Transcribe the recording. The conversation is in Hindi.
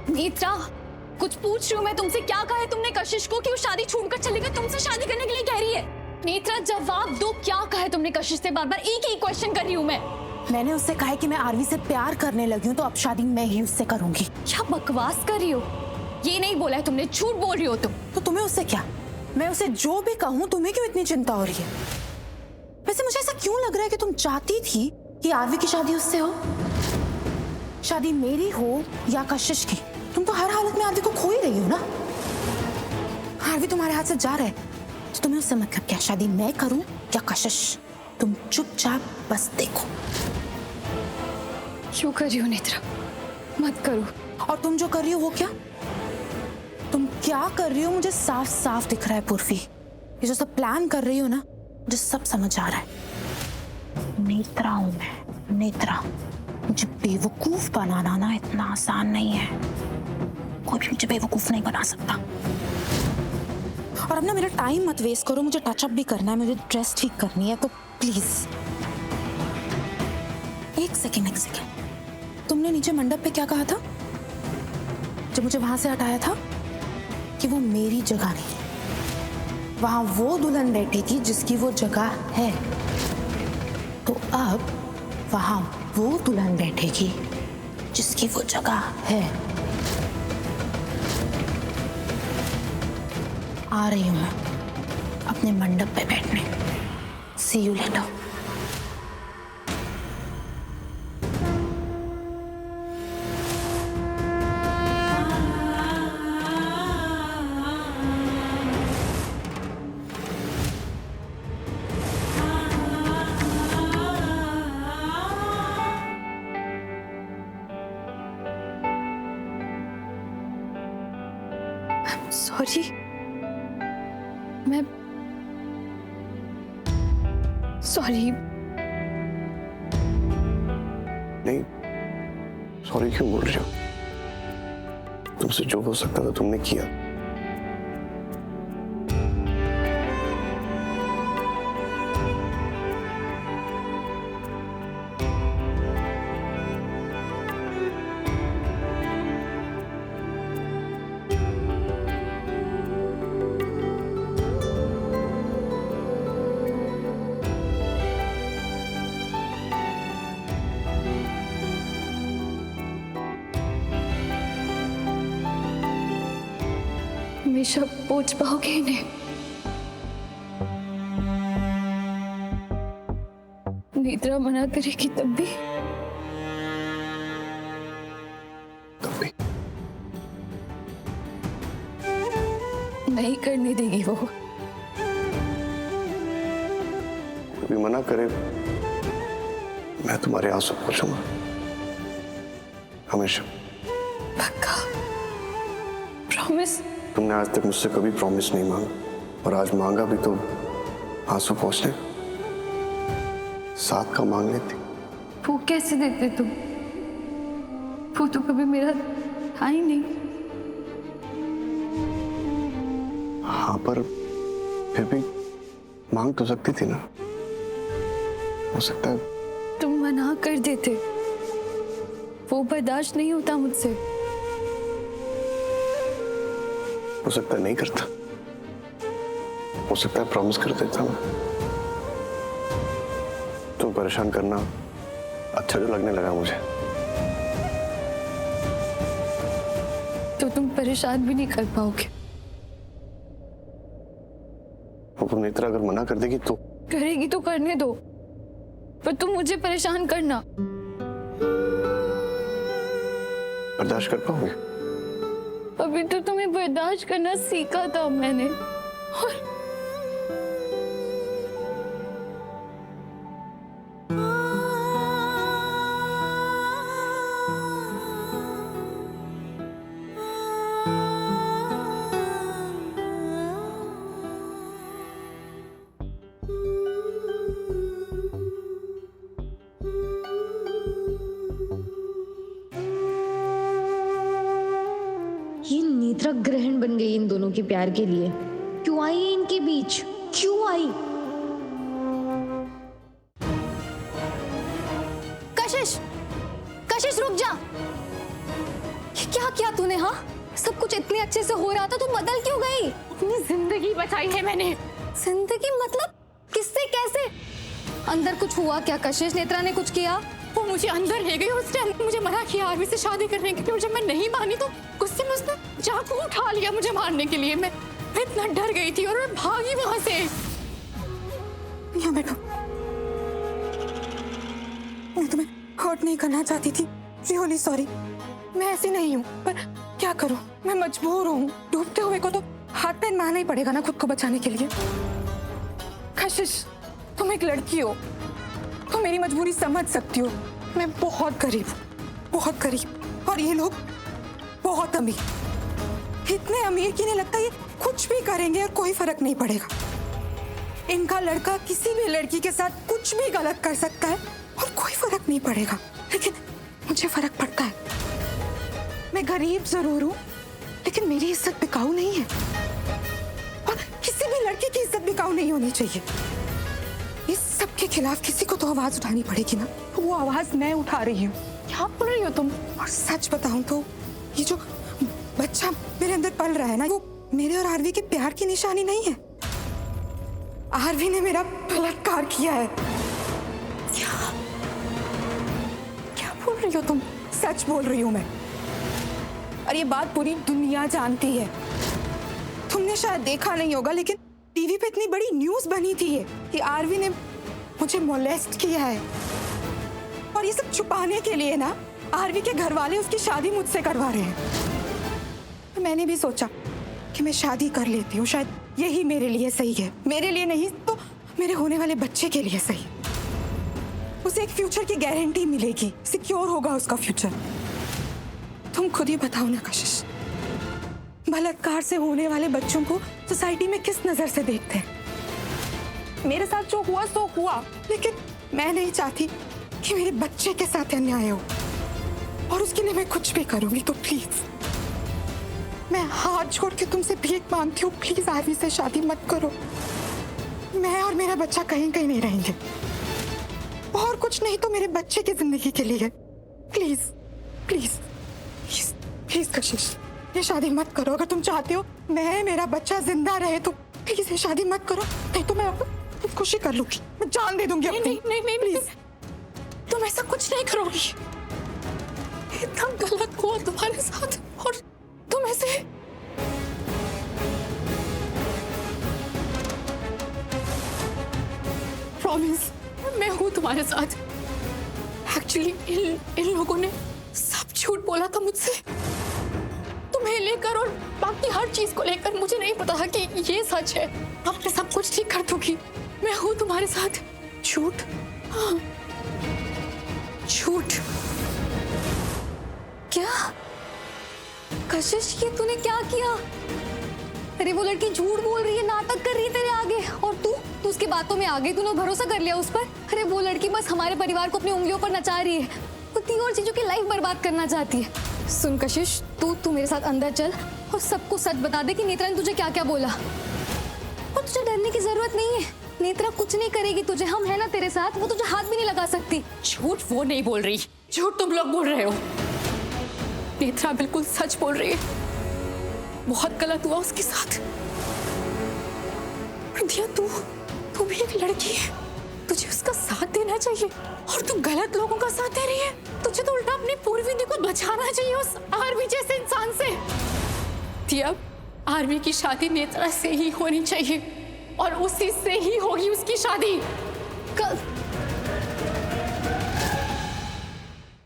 नेत्रा, कुछ पूछ रही हूँ मैं तुमसे। क्या कहा है तुमने कशिश को कि वो शादी छोड़कर चली गई, तुमसे शादी करने के लिए कह रही है? नेत्रा जवाब दो, क्या कहा है तुमने कशिश से? बार बार एक ही क्वेश्चन कर रही हूँ मैं। मैंने उससे कहा है कि मैं आरवी से प्यार करने लगी हूँ, तो अब शादी मैं ही उससे करूंगी। क्या बकवास कर रही हो? ये नहीं बोला है तुमने, झूठ बोल रही हो तुम। तो तुम्हें उससे क्या? मैं उसे जो भी कहूँ तुम्हें क्यों इतनी चिंता हो रही है? वैसे मुझे ऐसा क्यों लग रहा है कि तुम चाहती थी कि आरवी की शादी उससे हो? शादी मेरी हो या कशिश की, तुम तो हर हालत में आरवी को खो ही रही हो ना। आरवी तुम्हारे हाथ से जा रहा है तो तुम्हें उससे मतलब क्या? शादी मैं करूं या कशिश? तुम चुपचाप बस देखो। क्यों कर रही हो नेत्रा? मत करो। और तुम जो कर रही हो वो क्या? तुम क्या कर रही हो मुझे साफ साफ दिख रहा है पूर्वी। ये जो सब प्लान कर रही हो ना, मुझे सब समझ आ रहा है। नेत्रा हूं मैं, नेत्रा। मुझे बेवकूफ बनाना ना इतना आसान नहीं है। कोई भी मुझे बेवकूफ नहीं बना सकता। और अब ना मेरा टाइम मत वेस्ट करो, मुझे टचअप भी करना है, मुझे ड्रेस ठीक करनी है, तो प्लीज एक सेकेंड। तुमने नीचे मंडप पे क्या कहा था जब मुझे वहां से हटाया था? कि वो मेरी जगह नहीं, वहां वो दुल्हन बैठेगी जिसकी वो जगह है। तो अब वहां वो दुल्हन बैठेगी जिसकी वो जगह है। आ रही हूं मैं अपने मंडप पे बैठने। सी यू लेटर। सॉरी, मैं सॉरी। नहीं, सॉरी क्यों बोल रही हो? तुमसे जो हो सकता था तुमने किया। हमेशा पूछ पाओगे इन्हें? नेत्रा मना करेगी तब भी? तब भी नहीं करने देगी वो। कभी मना करे मैं तुम्हारे आंसू पोंछूंगा, हमेशा। पक्का? प्रॉमिस? तुमने आज तक मुझसे कभी प्रॉमिस नहीं मांगा, और आज मांगा भी तो आंसू पोंछने। साथ का मांग लेती। वो कैसे देते तुम? वो तो कभी मेरा था ही नहीं। हाँ, पर फिर भी मांग तो सकती थी ना। हो सकता है तुम मना कर देते, वो बर्दाश्त नहीं होता मुझसे। हो सकता है नहीं करता, हो सकता है प्रॉमिस कर देता मैं। तुम परेशान करना अच्छा जो लगने लगा मुझे। तो तुम परेशान भी नहीं कर पाओगे। वो नेत्रा अगर मना कर देगी तो? करेगी तो करने दो, पर तुम मुझे परेशान करना। बर्दाश्त कर पाओगे? अभी तो तुम्हें बर्दाश्त करना सीखा था मैंने, और ये नेत्रा ग्रहण बन गई इन दोनों के प्यार के लिए। क्यों आई इनके बीच? क्यों आई? कशिश, कशिश रुक जा। क्या किया तूने? हाँ, सब कुछ इतने अच्छे से हो रहा था, तू बदल क्यों गई? अपनी जिंदगी बचाई है मैंने। जिंदगी मतलब किससे, कैसे? अंदर कुछ हुआ क्या कशिश? नेत्रा ने कुछ किया? वो मुझे अंदर ले गई, उस टाइम मुझे मना किया आरवी से शादी करने के लिए, और जब मैं नहीं मानी तो गुस्से में उसने चाकू उठा लिया मुझे मारने के लिए। मैं इतना डर गई थी और मैं भागी वहां से। यहाँ बैठो। मैं तुम्हें हर्ट नहीं करना चाहती थी, रियली सॉरी। मैं ऐसी नहीं हूँ, पर क्या करूँ, मैं मजबूर हूँ। डूबते हुए को तो हाथ पैर मारना ही पड़ेगा ना खुद को बचाने के लिए। कशिश, तुम एक लड़की हो, तुम मेरी मजबूरी समझ सकती हो। मैं बहुत गरीब हूँ, बहुत गरीब, और ये लोग बहुत अमीर। इतने अमीर कि नहीं लगता ये कुछ भी करेंगे और कोई फर्क नहीं पड़ेगा। इनका लड़का किसी भी लड़की के साथ कुछ भी गलत कर सकता है और कोई फर्क नहीं पड़ेगा, लेकिन मुझे फर्क पड़ता है। मैं गरीब जरूर हूँ, लेकिन मेरी इज्जत बिकाऊ नहीं है, और किसी भी लड़की की इज्जत बिकाऊ नहीं होनी चाहिए। इस सब के खिलाफ किसी को तो आवाज उठानी पड़ेगी ना, वो आवाज मैं उठा रही हूँ। क्या बोल रही हो तुम? और सच बताऊं तो ये जो बच्चा मेरे अंदर पल रहा है ना, वो मेरे और आरवी के प्यार की निशानी नहीं है। आरवी ने मेरा बलात्कार किया है। क्या बोल रही हो तुम? सच बोल रही हूँ मैं, और ये बात पूरी दुनिया जानती है। तुमने शायद देखा नहीं होगा, लेकिन टीवी पे इतनी बड़ी न्यूज़ बनी थी ये कि आरवी ने मुझे मोलेस्ट किया है, और ये सब छुपाने के लिए ना आरवी के घर वाले उसकी शादी मुझसे करवा रहे हैं। मैंने भी सोचा कि मैं शादी कर लेती हूँ, शायद यही मेरे लिए सही है। मेरे लिए नहीं तो मेरे होने वाले बच्चे के लिए सही। उसे एक फ्यूचर की गारंटी मिलेगी, सिक्योर होगा उसका फ्यूचर। तुम खुद ही बताओ ना कशिश, बलात्कार से होने वाले बच्चों को सोसाइटी में किस नजर से देखते हैं? मेरे साथ जो हुआ सो हुआ, लेकिन मैं नहीं चाहती कि मेरे बच्चे के साथ अन्याय हो, और उसके लिए मैं कुछ भी करूंगी। तो प्लीज, मैं हाथ जोड़ के तुमसे भीख मांगती हूँ, प्लीज आरवी से शादी मत करो। मैं और मेरा बच्चा कहीं कहीं नहीं रहेंगे, और कुछ नहीं तो मेरे बच्चे की जिंदगी के लिए। प्लीज प्लीज प्लीज प्लीज कशिश, ये शादी मत करो। अगर तुम चाहते हो मैं मेरा बच्चा जिंदा रहे तो प्लीज ये शादी मत करो, नहीं तो मैं खुदकुशी कर लूंगी, मैं जान दे दूंगी अपनी। नहीं नहीं प्लीज, तुम ऐसा कुछ नहीं करोगी। इतना गलत हुआ तुम्हारे साथ, और तुम ऐसे। प्रॉमिस, मैं हूं तुम्हारे साथ। एक्चुअली इन लोगों ने सब झूठ बोला था मुझसे, तुम्हें लेकर और बाकी हर चीज को लेकर। मुझे नहीं पता था कि ये सच है। अब मैं सब कुछ ठीक कर दूंगी, मैं हूं तुम्हारे साथ। झूठ? हाँ, झूठ। क्या कशिश, ये तूने क्या किया? अरे वो लड़की झूठ बोल रही है, नाटक कर रही है तेरे आगे, और तू उसकी बातों में आ गई। तूने भरोसा कर लिया उस पर। अरे वो लड़की बस हमारे परिवार को अपनी उंगलियों पर नचा रही है, वो तीन और चीजों की लाइफ बर्बाद करना चाहती है। सुन कशिश, तू मेरे साथ अंदर चल और सबको सच बता दे कि नेत्रा ने तुझे क्या क्या बोला। और तुझे डरने की जरूरत नहीं है, नेत्रा कुछ नहीं करेगी तुझे। हम है ना तेरे साथ, वो तुझे हाथ भी नहीं लगा सकती। झूठ वो नहीं बोल रही, झूठ तुम लोग बोल रहे हो। नेत्रा बिल्कुल सच बोल रही है, बहुत गलत हुआ उसके साथ। दिया, तू भी एक लड़की है, तुझे उसका साथ देना चाहिए, और तू गलत लोगों का साथ दे रही है। तुझे तो उल्टा अपनी पूर्वी को बचाना चाहिए उस आरवी जैसे इंसान से। दिया, आरवी की शादी नेत्रा से ही होनी चाहिए, और उसी से ही होगी उसकी शादी।